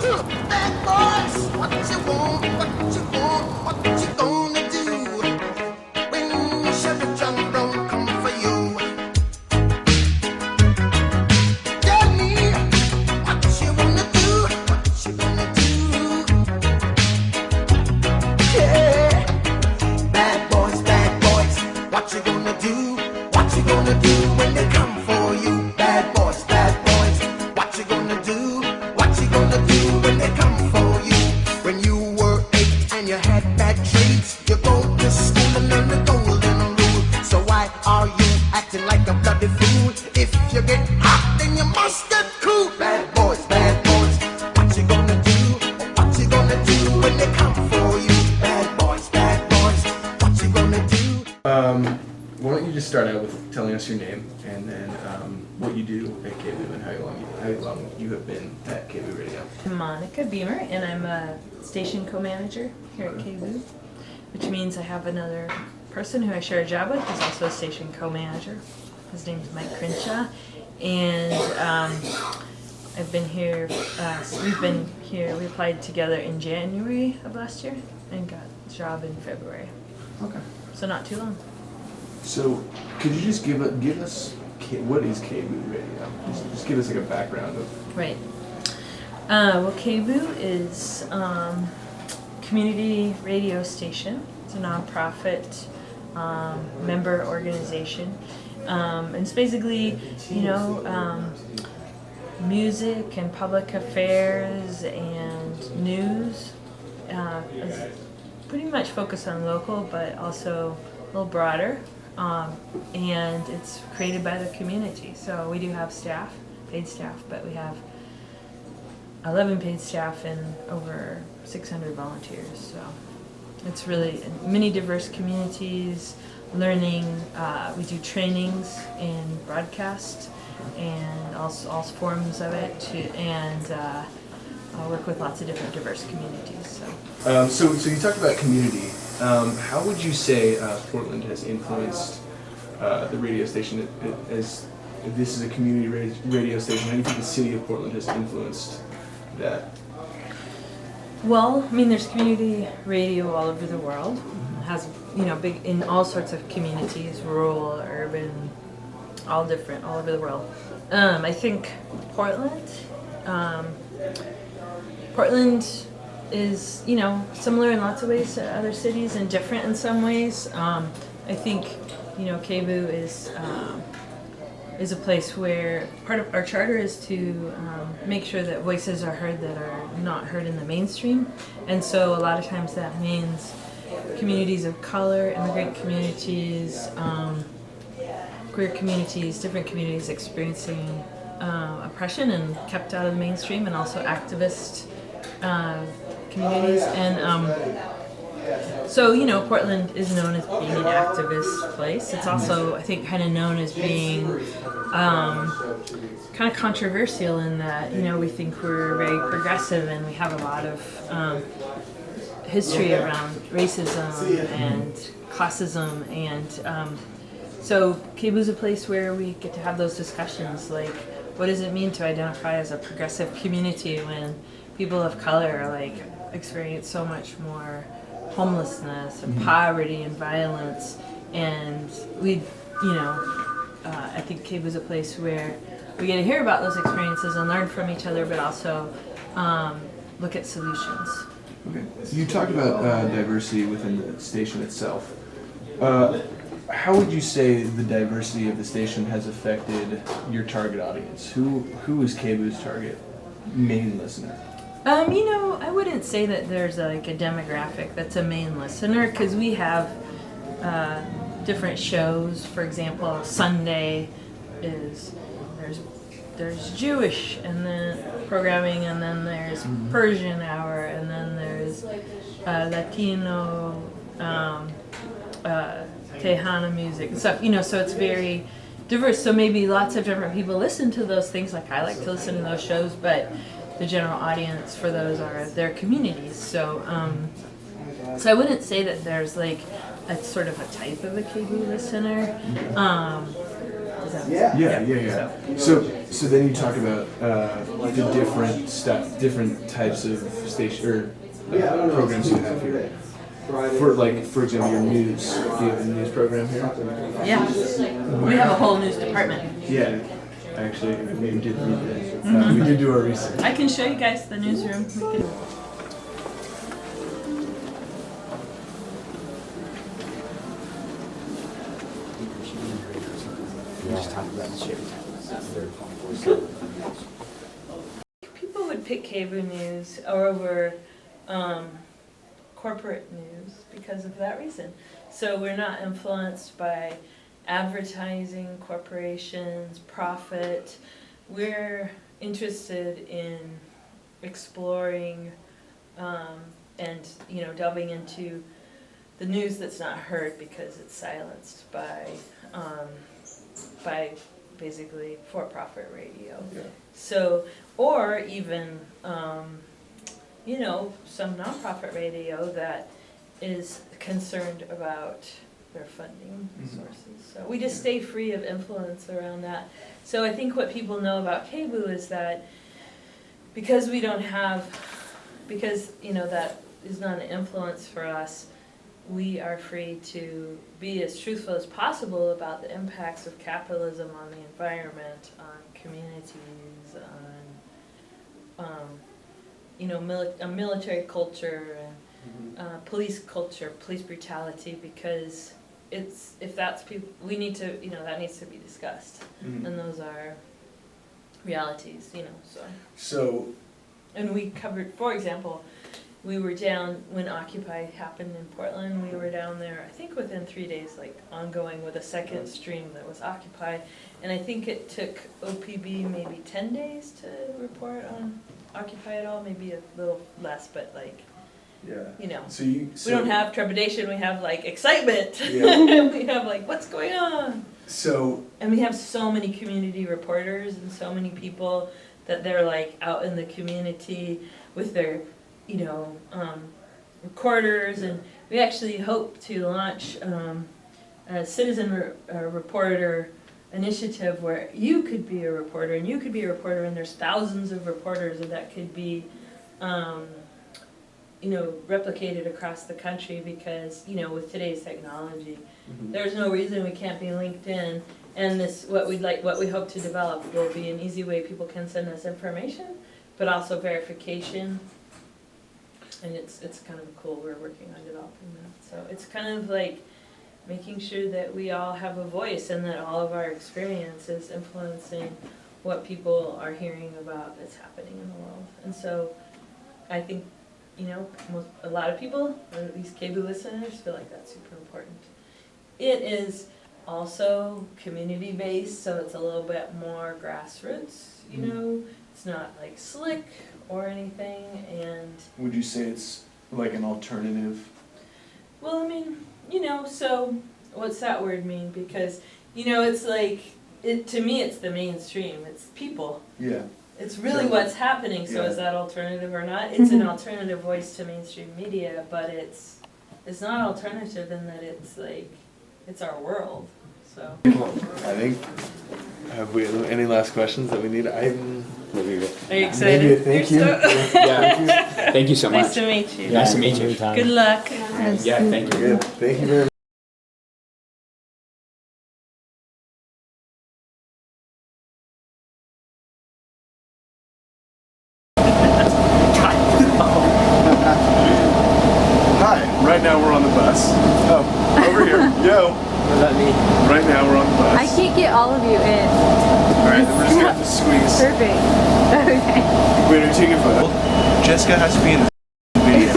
Bad boys, what you want, what you want, what you gonna do when Chevy John don't come for you? Tell me what you wanna do, what you gonna do? Yeah, bad boys, what you gonna do? What you gonna do when they come for you? Bad boys, what you gonna do? What you gonna do when they come for you? When you were 8 and you had bad traits, you go to school and learn the golden rule. So why are you acting like a bloody fool? If you get hot, then you must get cool. Bad boys, what you gonna do? What you gonna do when they come for you? Bad boys, what you gonna do? Why don't you just start out with telling us your name and then what you do at KBOO and how long you have been at KBOO Radio. I'm Monica Beamer, and I'm a station co-manager here at KBOO, which means I have another person who I share a job with who's also a station co-manager. His name's Mike Crenshaw, and I've been here, we applied together in January of last year and got the job in February. Okay. So not too long. So could you just give us what is KBOO Radio? Just give us like a background of. Right. Well, KBOO is community radio station. It's a nonprofit member organization. And it's basically, music and public affairs and news. Is pretty much focused on local, but also a little broader. And it's created by the community. So we do have staff, paid staff, but we have 11 paid staff and over 600 volunteers. So it's really many diverse communities, learning. We do trainings in broadcast and all forms of it, and I work with lots of different diverse communities. So you talked about community. How would you say Portland has influenced the radio station as if this is a community radio station? How do you think the city of Portland has influenced that? Well, I mean, there's community radio all over the world. It has, big in all sorts of communities, rural, urban, all different, all over the world. I think Portland is, similar in lots of ways to other cities and different in some ways. I think, KBOO is a place where part of our charter is to make sure that voices are heard that are not heard in the mainstream. And so a lot of times that means communities of color, immigrant communities, queer communities, different communities experiencing oppression and kept out of the mainstream, and also activist communities. And so, Portland is known as being an activist place. It's also, I think, kind of known as being kind of controversial in that, we think we're very progressive and we have a lot of history around racism and classism. And so KBOO is a place where we get to have those discussions, like, what does it mean to identify as a progressive community when people of color experience so much more homelessness and poverty and violence? And we, I think KBOO is a place where we get to hear about those experiences and learn from each other, but also look at solutions. Okay. You talked about diversity within the station itself. How would you say the diversity of the station has affected your target audience? Who is KBOO's target main listener? I wouldn't say that there's a demographic that's a main listener, because we have different shows. For example, Sunday there's Jewish and then programming, and then there's Persian hour, and then there's Latino, Tejana music and stuff. So it's very diverse. So maybe lots of different people listen to those things. Like I like to listen to those shows, but the general audience for those are their communities. So I wouldn't say that there's a sort of a type of a KBOO listener. Does citizens. Yeah. So then you talk about the different types of station or programs you have here. For example, your news. Do you have a news program here? Yeah. We have a whole news department. Yeah. Actually, we did read that. We did do our research. I can show you guys the newsroom. We can... People would pick cable news over corporate news because of that reason. So we're not influenced by advertising, corporations, profit. We're interested in exploring and delving into the news that's not heard because it's silenced by basically for-profit radio. Yeah. So, or even some nonprofit radio that is concerned about their funding sources. So we just stay free of influence around that. So I think what people know about KBOO is that because we don't have, that is not an influence for us, we are free to be as truthful as possible about the impacts of capitalism on the environment, on communities, on military culture and police culture, police brutality, because we need to, that needs to be discussed, and those are realities, So. And we covered, for example, we were down when Occupy happened in Portland. We were down there, I think within 3 days, ongoing with a second stream that was Occupy. And I think it took OPB maybe 10 days to report on Occupy at all, maybe a little less, but So we don't have trepidation, we have excitement. Yeah. We have what's going on? And we have so many community reporters and so many people that they're out in the community with their recorders, and we actually hope to launch a citizen reporter initiative where you could be a reporter and you could be a reporter, and there's thousands of reporters that could be replicated across the country, because with today's technology there's no reason we can't be linked in. And what we hope to develop will be an easy way people can send us information, but also verification. And it's kind of cool. We're working on developing that. So it's kind of making sure that we all have a voice and that all of our experience is influencing what people are hearing about that's happening in the world. And so I think, a lot of people, or at least KBOO listeners, feel like that's super important. It is also community-based, so it's a little bit more grassroots, It's not slick or anything, and... Would you say it's an alternative? Well, so what's that word mean? Because, it's to me it's the mainstream, it's people. Yeah. It's really what's happening, so is that alternative or not? It's an alternative voice to mainstream media, but it's not alternative in that it's our world, so. I think, have we any last questions that we need? Are you excited? Thank you. Yeah. Thank you so much. Nice to meet you. Nice to meet you. Good luck. Yeah, thank you. Good. Thank you very much. Hi. Right now we're on the bus. Oh, over here. Yo. What about me? Right now we're on the bus. I can't get all of you in. Alright, then we're just gonna have to squeeze. Perfect. Okay. Wait, are you taking a photo? Jessica has to be in the video.